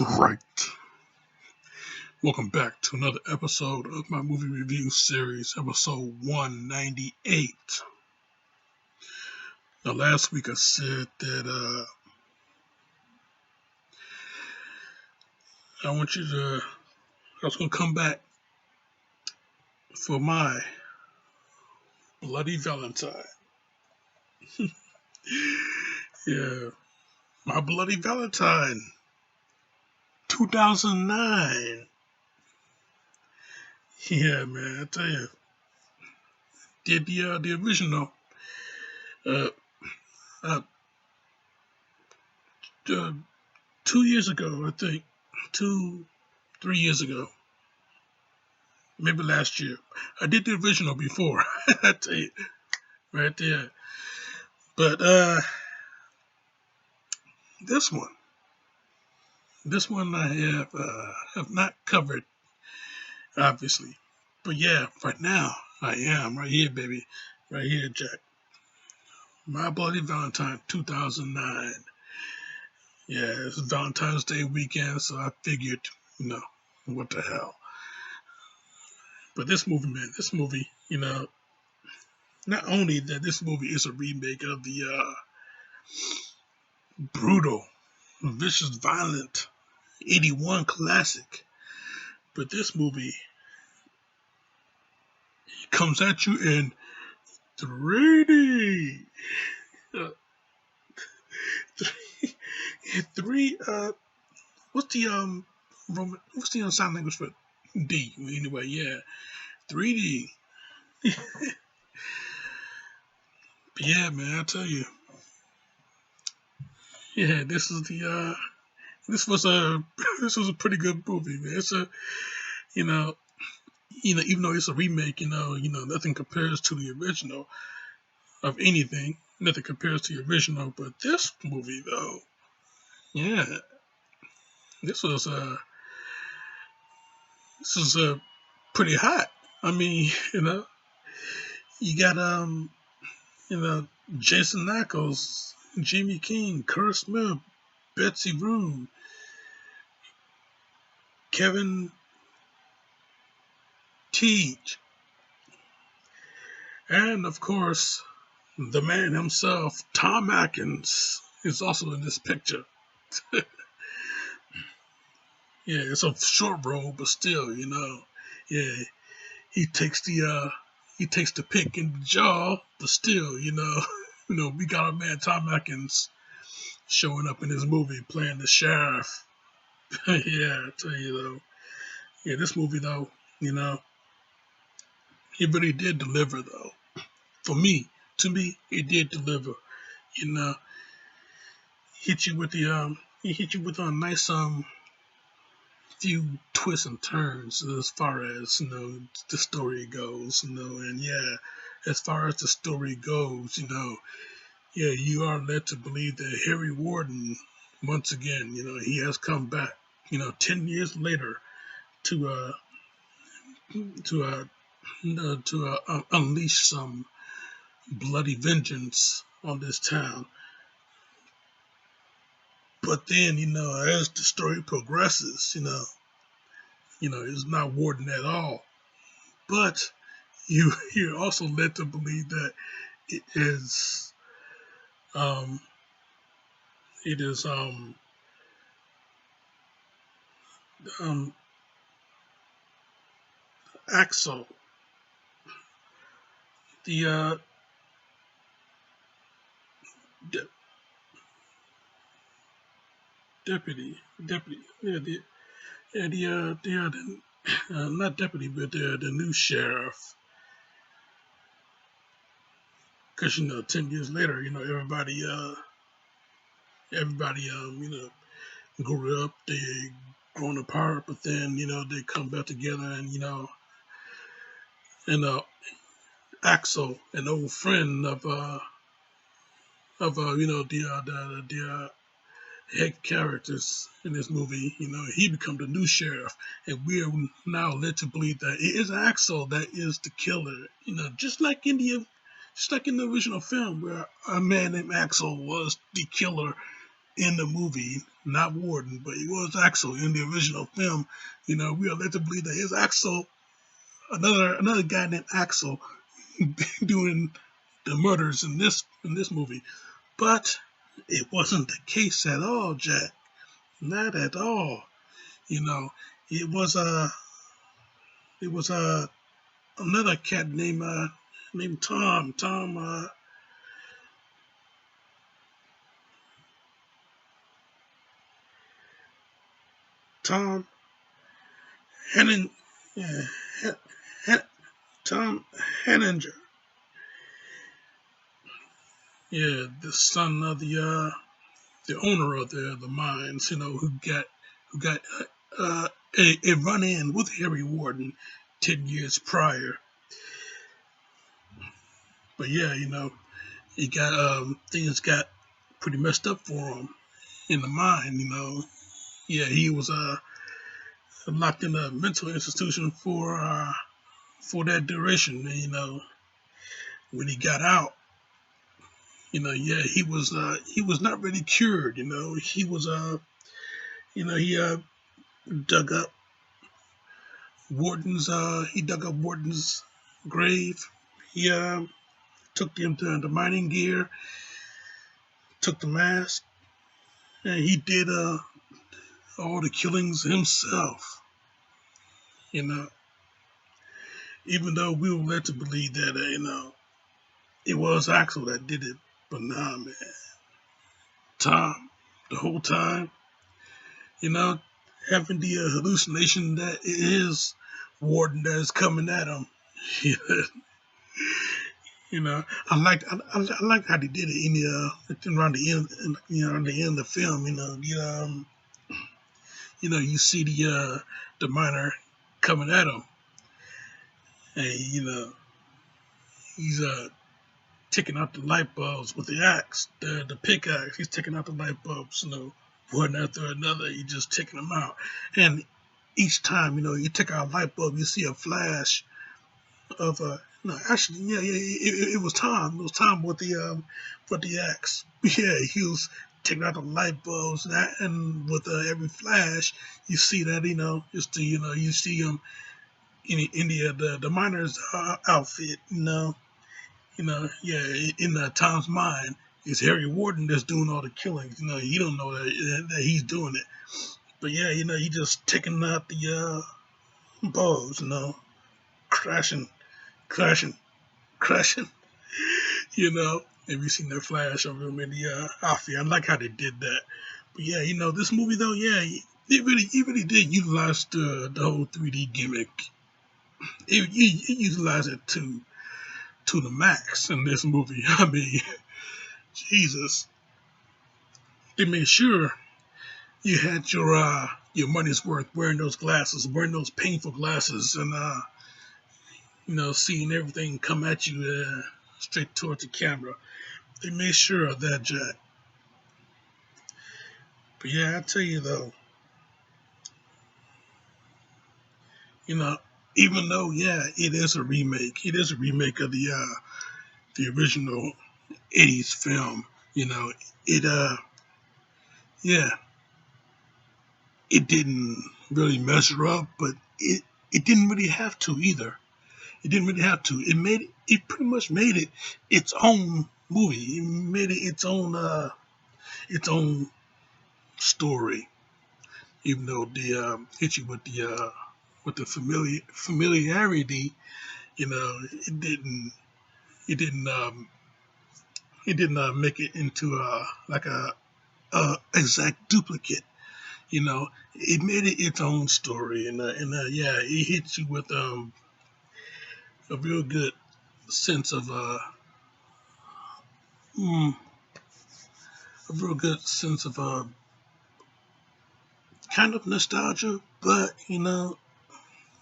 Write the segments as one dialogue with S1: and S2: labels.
S1: Right. Welcome back to another episode of my movie review series, episode 198. Now, last week I said that I was going to come back for my Bloody Valentine. Yeah, my Bloody Valentine, 2009. Yeah, man, I tell you, did the original, uh, uh, uh, 2 years ago, I think, 3 years ago. Maybe last year. I did the original before. I tell you, right there. But this one I have not covered, obviously. But yeah, right now I am right here, baby, right here, Jack. My Bloody Valentine, 2009. Yeah, it's Valentine's Day weekend, so I figured, what the hell. But this movie, man, not only that this movie is a remake of the brutal, vicious, violent 81 classic, but this movie comes at you in 3D. Uh, three. What's the What's the sign language for D? Anyway, yeah, 3D. Yeah, man, I tell you. Yeah, this was a this was a pretty good movie, man. It's a you know even though it's a remake, nothing compares to the original of anything. Nothing compares to the original, but this movie though, yeah, this was pretty hot. I mean, you got Jason Ackles, Jimmy King, Kurt Smith, Betsy Room, Kevin Teach, and of course the man himself, Tom Atkins, is also in this picture. Yeah, it's a short role, but still, yeah, he takes the pick in the jaw, but still, we got our man Tom Atkins showing up in this movie playing the sheriff. Yeah, I tell you though, yeah, this movie though, it really did deliver though. For me, to me, it did deliver. You know, he hit you with a nice few twists and turns as far as the story goes, and yeah, as far as the story goes, yeah, you are led to believe that Harry Warden, once again, he has come back, 10 years later to to unleash some bloody vengeance on this town. But then, as the story progresses, it's not Warden at all. But you're also led to believe that it is um it is um Axel, the de- deputy, yeah, not deputy, but the new sheriff. Because 10 years later, everybody grew up, they grown apart, but then they come back together, and Axel, an old friend of the head characters in this movie, he become the new sheriff, and we are now led to believe that it is Axel that is the killer. Just like in the original film, where a man named Axel was the killer in the movie, not Warden, but he was Axel in the original film. We are led to believe that is Axel, another guy named Axel, doing the murders in this movie. But it wasn't the case at all, Jack. Not at all. You know, it was another cat named Tom. Tom Henning. Yeah, Hen, Hen, Tom Henninger. Yeah, the son of the owner of the mines. Who got a run in with Harry Warden 10 years prior. But yeah, he got things got pretty messed up for him in the mine. Yeah, he was locked in a mental institution for that duration. And, when he got out, yeah, he was not really cured. He was he dug up Warden's grave. He took him to the mining gear, took the mask, and he did all the killings himself. You know, even though we were led to believe that it was Axel that did it, but nah, man, Tom, the whole time, you know, having the hallucination that it is Warden that is coming at him. I like how they did it in the around the end, around the end of the film. You see the miner coming at him, and he's taking out the light bulbs with the axe, the pickaxe. He's taking out the light bulbs, one after another. He's just taking them out, and each time you take out a light bulb, you see a flash of no, actually, yeah, it was Tom. It was Tom with the axe. Yeah, he was taking out the light bulbs, and with every flash, you see that you see him in the miner's outfit. Yeah, in Tom's mind, it's Harry Warden that's doing all the killings. You don't know that he's doing it, but yeah, he just taking out the bulbs. Crashing, crashing, crashing. Have you seen that flash of him in the outfit? I like how they did that. But yeah, this movie though, yeah, it really did utilize the whole 3D gimmick. It utilized it to the max in this movie. I mean, Jesus, they made sure you had your money's worth wearing those glasses, wearing those painful glasses, and seeing everything come at you straight towards the camera. They made sure of that, Jack. But yeah, I tell you though, even though it is a remake, of the original '80s film. It yeah, it didn't really measure up, but it didn't really have to either. It didn't really have to. It pretty much made it its own movie. It made it its own story. Even though they hit you with the familiarity, it didn't make it into like a exact duplicate. It made it its own story, and it hits you with a real good sense of mm, a real good sense of kind of nostalgia, but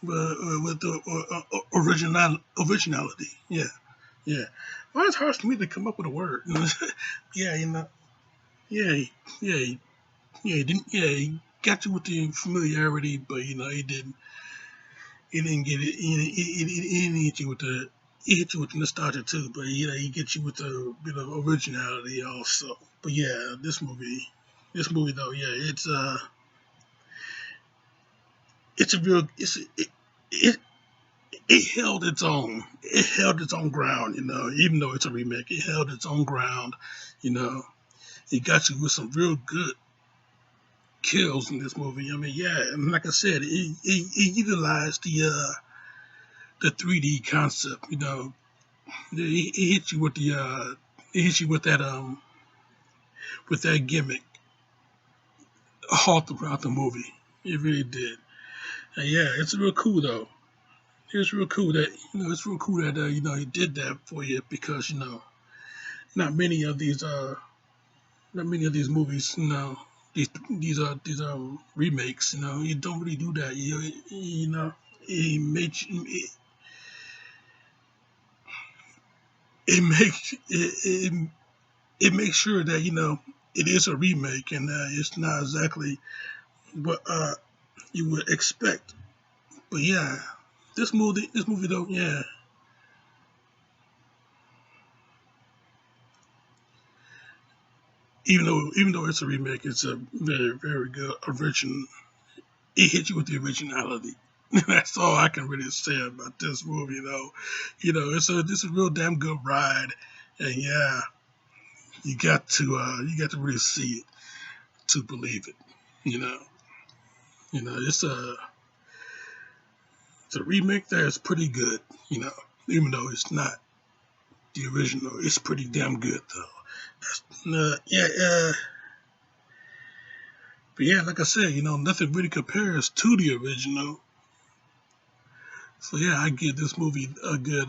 S1: with the originality. Yeah, yeah. Well, it's hard for me to come up with a word. Yeah, yeah, yeah, yeah. He didn't. Yeah, he got you with the familiarity, but he didn't. He didn't get it. He didn't hit you with the. He hit you with the nostalgia too, but he gets you with the originality also. But yeah, this movie, This movie though, yeah, it's a real it it held its own. It held its own ground, even though it's a remake, it held its own ground, you know. It got you with some real good kills in this movie. I mean, yeah, and like I said, it utilized the 3D concept, It hit you with it hit you with that gimmick all throughout the movie. It really did. And yeah, it's real cool though. It's real cool that it's real cool that he did that for you because not many of these not many of these movies these remakes you don't really do that it makes it makes sure that it is a remake and it's not exactly what you would expect. But yeah, this movie though, yeah, even though it's a remake, it's a very very good original. It hits you with the originality. That's all I can really say about this movie, though. It's a real damn good ride, and yeah, you got to really see it to believe it. You know, it's a remake that is pretty good. You know, even though it's not the original, it's pretty damn good though. Yeah, but yeah, like I said, nothing really compares to the original. So yeah, I give this movie a good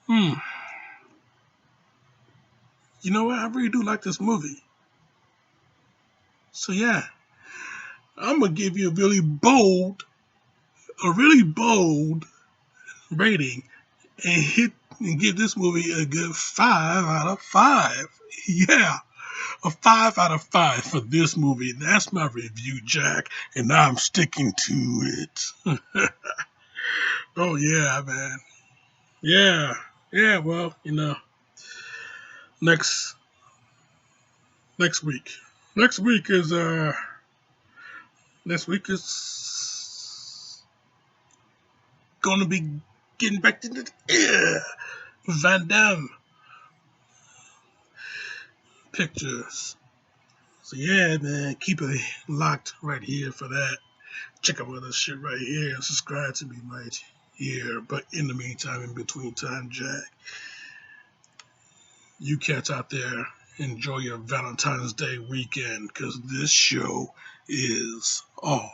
S1: hmm. You know what? I really do like this movie. So yeah, I'm gonna give you a really bold rating, and give this movie a good 5 out of 5. Yeah, a 5 out of 5 for this movie. That's my review, Jack, and I'm sticking to it. Oh yeah, man. Yeah, yeah. Well, next next week. Next week is next week is gonna be getting back to the Van Damme pictures. So yeah, man, keep it locked right here for that. Check out other shit right here and subscribe to me right here. But in the meantime, in between time, Jack, you cats out there, enjoy your Valentine's Day weekend because this show is off.